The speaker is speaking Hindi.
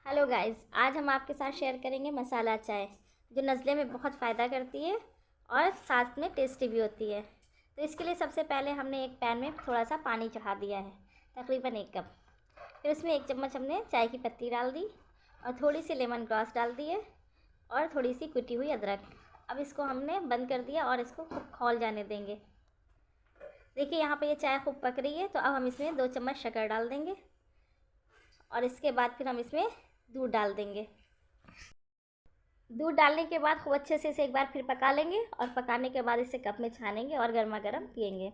हेलो गाइस, आज हम आपके साथ शेयर करेंगे मसाला चाय जो नज़ले में बहुत फ़ायदा करती है और साथ में टेस्टी भी होती है। तो इसके लिए सबसे पहले हमने एक पैन में थोड़ा सा पानी चढ़ा दिया है, तकरीबन 1 कप। फिर उसमें 1 चम्मच हमने चाय की पत्ती डाल दी और थोड़ी सी लेमन ग्रास डाल दी है और थोड़ी सी कुटी हुई अदरक। अब इसको हमने बंद कर दिया और इसको खूब खौल जाने देंगे। देखिए यहाँ पर ये चाय खूब पक रही है, तो अब हम इसमें 2 चम्मच शक्कर डाल देंगे और इसके बाद फिर हम इसमें दूध डाल देंगे। दूध डालने के बाद खूब अच्छे से इसे एक बार फिर पका लेंगे और पकाने के बाद इसे कप में छानेंगे और गर्मा गर्म पियेंगे।